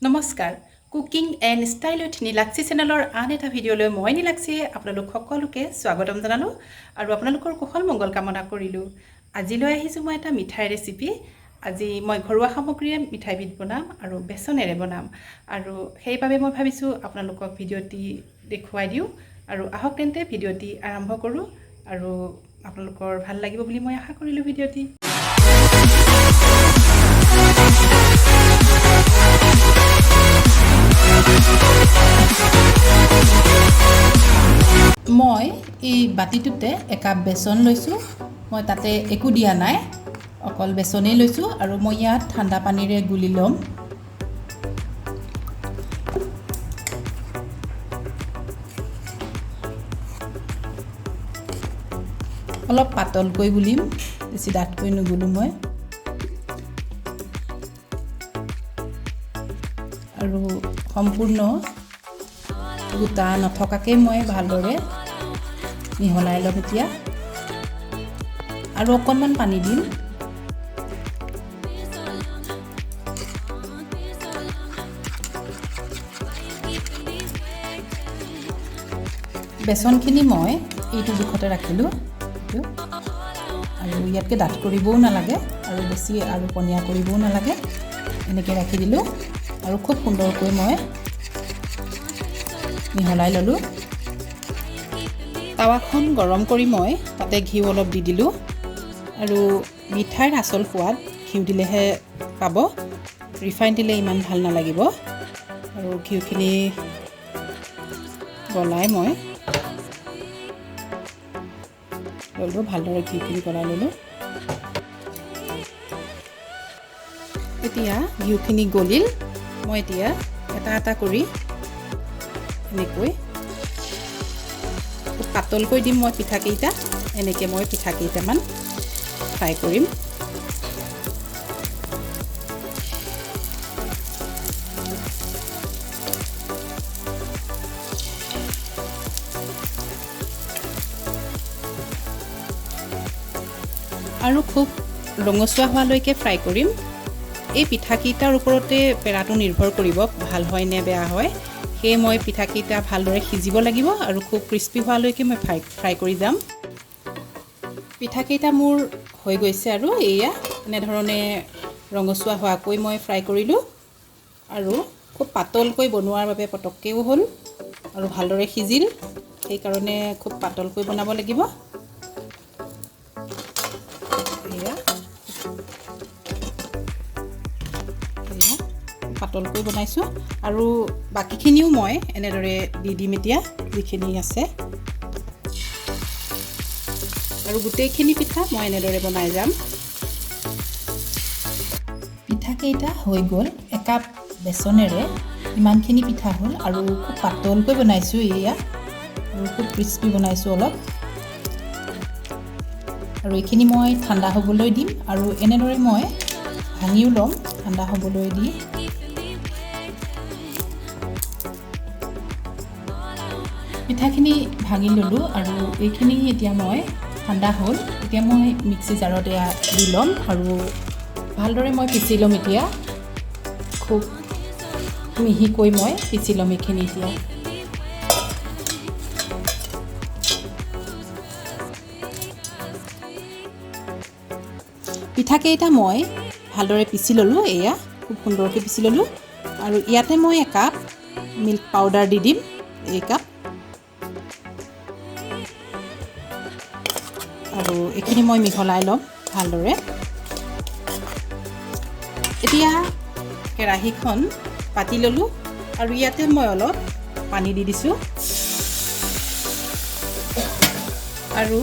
নমস্কাৰ cooking and style with Nilakshi চেনেলৰ আন এটা ভিডিঅ'লৈ মই নীলাক্ষীয়ে আপোনালোক সকলোকে স্বাগতম জনালোঁ আৰু আপোনালোকৰ কুশল মংগল কামনা কৰিলোঁ। আজিলৈ আহিছোঁ মই এটা মিঠাই ৰেচিপি। আজি মই ঘৰুৱা সামগ্ৰীৰে মিঠাইবিধ বনাম আৰু বেচনেৰে বনাম আৰু সেইবাবে মই ভাবিছোঁ আপোনালোকক ভিডিঅ'টি দেখুৱাই দিওঁ আৰু আহক তেন্তে ভিডিঅ'টি আৰম্ভ কৰোঁ আৰু আপোনালোকৰ ভাল লাগিব বুলি মই আশা কৰিলোঁ ভিডিঅ'টি। মই এই বাটিটোতে একাপ বেচন লৈছোঁ। মই তাতে একো দিয়া নাই, অকল বেচনেই লৈছোঁ আৰু মই ইয়াত ঠাণ্ডা পানীৰে গুলি ল'ম। অলপ পাতলকৈ গুলিম, বেছি ডাঠকৈ নুগুলোঁ মই। আৰু সম্পূৰ্ণ গোটা নথকাকৈ মই ভালদৰে মিহলাই ল'ম। এতিয়া আৰু অকণমান পানী দিম। বেচনখিনি মই এইটো জোখতে ৰাখিলোঁ আৰু ইয়াতকৈ ডাঠ কৰিবও নালাগে আৰু বেছি আৰু পনীয়া কৰিবও নালাগে, এনেকৈ ৰাখি দিলোঁ আৰু খুব সুন্দৰকৈ মই মিহলাই ল'লোঁ। টাৱাখন গৰম কৰি মই তাতে ঘিউ অলপ দি দিলোঁ আৰু মিঠাইৰ আচল সোৱাদ ঘিউ দিলেহে পাব, ৰিফাইন দিলে ইমান ভাল নালাগিব। আৰু ঘিউখিনি গলাই মই ল'লোঁ, ভালদৰে ঘিউখিনি গলাই ল'লোঁ। এতিয়া ঘিউখিনি গলিল, মই এতিয়া এটা এটা কৰি এনেকৈ খুব পাতলকৈ দিম মই পিঠাকেইটা। এনেকৈ মই পিঠাকেইটামান ফ্ৰাই কৰিম। আৰু খুব ৰঙচুৱা হোৱালৈকে ফ্ৰাই কৰিম। এই পিঠাকেইটাৰ ওপৰতে পেৰাটো নিৰ্ভৰ কৰিব ভাল হয় নে বেয়া হয়। সেয়ে মই পিঠাকেইটা ভালদৰে সিজিব লাগিব আৰু খুব ক্ৰিস্পি হোৱালৈকে মই ফ্ৰাই কৰি যাম। পিঠাকেইটা মোৰ হৈ গৈছে আৰু এয়া এনেধৰণে ৰঙচুৱা হোৱাকৈ মই ফ্ৰাই কৰিলোঁ আৰু খুব পাতলকৈ বনোৱাৰ বাবে পটককৈও হ'ল আৰু ভালদৰে সিজিল, সেইকাৰণে খুব পাতলকৈ বনাব লাগিব। পাতলকৈ বনাইছোঁ আৰু বাকীখিনিও মই এনেদৰে দি দিম এতিয়া যিখিনি আছে আৰু গোটেইখিনি পিঠা মই এনেদৰে বনাই যাম। পিঠাকেইটা হৈ গ'ল, একাপ বেচনেৰে ইমানখিনি পিঠা হ'ল আৰু খুব পাতলকৈ বনাইছোঁ এয়া আৰু খুব ক্ৰিস্পি বনাইছোঁ অলপ। আৰু এইখিনি মই ঠাণ্ডা হ'বলৈ দিম আৰু এনেদৰে মই ভাঙিও ল'ম ঠাণ্ডা হ'বলৈ দি। পিঠাখিনি ভাঙি ল'লোঁ আৰু এইখিনি এতিয়া মই ঠাণ্ডা হ'ল, এতিয়া মই মিক্সি জাৰত এয়া দি ল'ম আৰু ভালদৰে মই পিচি ল'ম। এতিয়া খুব মিহিকৈ মই পিচি ল'ম এইখিনি। এতিয়া পিঠাকেইটা মই ভালদৰে পিচি ল'লোঁ, এয়া খুব সুন্দৰকৈ পিচি ল'লোঁ আৰু ইয়াতে মই একাপ মিল্ক পাউডাৰ দি দিম, একাপ। আৰু এইখিনি মই মিহলাই ল'ম ভালদৰে। এতিয়া কেৰাহীখন পাতি ল'লোঁ আৰু ইয়াতে মই অলপ পানী দি দিছোঁ আৰু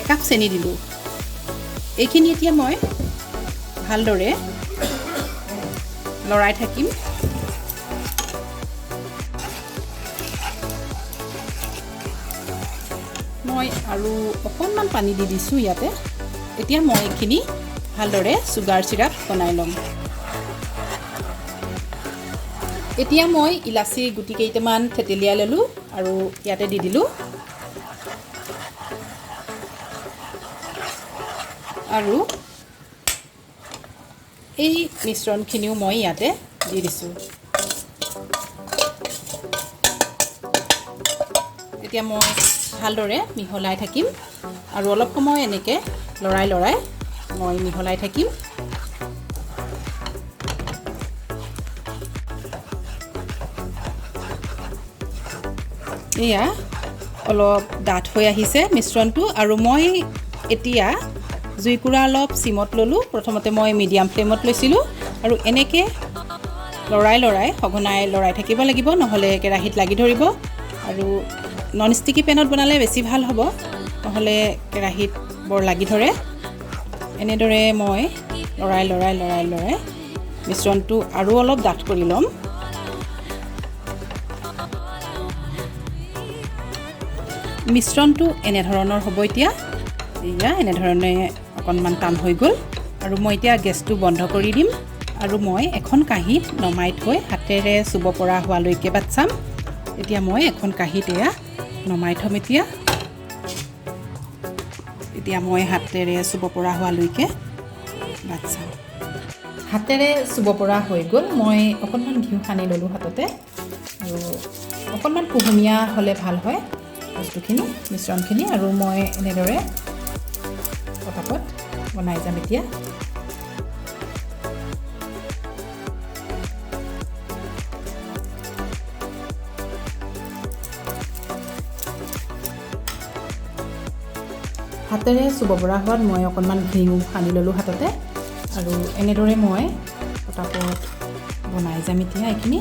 একাপ চেনি দিলোঁ। এইখিনি এতিয়া মই ভালদৰে লৰাই থাকিম। মই আৰু অকণমান পানী দি দিছোঁ ইয়াতে। এতিয়া মই এইখিনি ভালদৰে চুগাৰ চিৰাপ বনাই ল'ম। এতিয়া মই ইলাচি গুটি কেইটামান থেতেলিয়াই ল'লোঁ আৰু ইয়াতে দি দিলোঁ আৰু এই মিশ্ৰণখিনিও মই ইয়াতে দি দিছোঁ। এতিয়া মই ভালদৰে মিহলাই থাকিম আৰু অলপ সময় এনেকৈ লৰাই মই মিহলাই থাকিম। এয়া অলপ ডাঠ হৈ আহিছে মিশ্ৰণটো আৰু মই এতিয়া জুইকুৰা অলপ চিমত ল'লোঁ। প্ৰথমতে মই মিডিয়াম ফ্লেমত লৈছিলোঁ আৰু এনেকৈ লৰাই সঘনাই লৰাই থাকিব লাগিব, নহ'লে কেৰাহীত লাগি ধৰিব। আৰু নন ষ্টিকি পেনত বনালে বেছি ভাল হ'ব, নহ'লে কেৰাহীত বৰ লাগি ধৰে। এনেদৰে মই লৰাই মিশ্ৰণটো আৰু অলপ ডাঠ কৰি ল'ম। মিশ্ৰণটো এনেধৰণৰ হ'ব। এতিয়া এনেধৰণে অকণমান টান হৈ গ'ল আৰু মই এতিয়া গেছটো বন্ধ কৰি দিম আৰু মই এখন কাঁহীত নমাই থৈ হাতেৰে চুব পৰা হোৱালৈকে বাট চাম। এতিয়া মই এখন কাঁহীত এয়া নমাই থ'ম। এতিয়া মই হাতেৰে চুব পৰা হোৱালৈকে বাট চাম। হাতেৰে চুব পৰা হৈ গ'ল। মই অকণমান ঘিউ সানি ল'লোঁ হাততে আৰু অকণমান কুহুমীয়া হ'লে ভাল হয় বস্তুখিনি, মিশ্ৰণখিনি। আৰু মই এনেদৰে পটাপট বনাই যাম। এতিয়া হাতেৰে চুব পৰা হোৱাত মই অকণমান ঘিউ সানি ল'লোঁ হাততে আৰু এনেদৰে মই পটাপট বনাই যাম। এতিয়া এইখিনি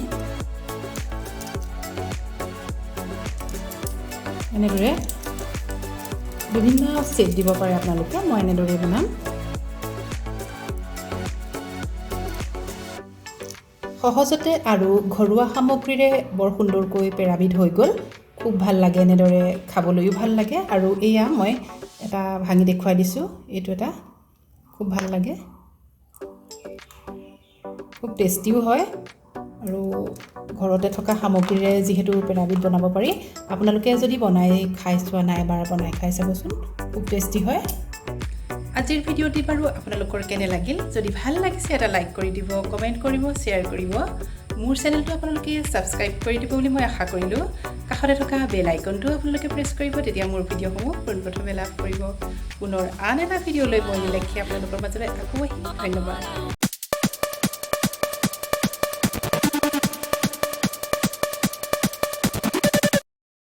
এনেদৰে বিভিন্ন ছেট দিব পাৰে আপোনালোকে। মই এনেদৰে বনাম। সহজতে আৰু ঘৰুৱা সামগ্ৰীৰে বৰ সুন্দৰকৈ পেৰাবিধ হৈ গ'ল। খুব ভাল লাগে, এনেদৰে খাবলৈও ভাল লাগে। আৰু এয়া মই এটা ভাঙি দেখুৱাই দিছোঁ। এইটো এটা খুব ভাল লাগে, খুব টেষ্টিও হয় আৰু ঘৰতে থকা সামগ্ৰীৰে যিহেতু পেৰাবিধ বনাব পাৰি। আপোনালোকে যদি বনাই খাই চোৱা নাই, এবাৰ বনাই খাই চাবচোন, খুব টেষ্টি হয়। আজিৰ ভিডিঅ'টি বাৰু আপোনালোকৰ কেনে লাগিল? যদি ভাল লাগিছে এটা লাইক কৰি দিব, কমেণ্ট কৰিব, শ্বেয়াৰ কৰিব। মোৰ চেনেলটো আপোনালোকে ছাবস্ক্ৰাইব কৰি দিব বুলি মই আশা কৰিলোঁ। কাষতে থকা বেল আইকনটো আপোনালোকে প্ৰেছ কৰিব, তেতিয়া মোৰ ভিডিঅ'সমূহ পোনপ্ৰথমে লাভ কৰিব। পুনৰ আন এটা ভিডিঅ'লৈ মই নিলাক্ষী আপোনালোকৰ মাজলৈ আকৌ আহিম। ধন্যবাদ।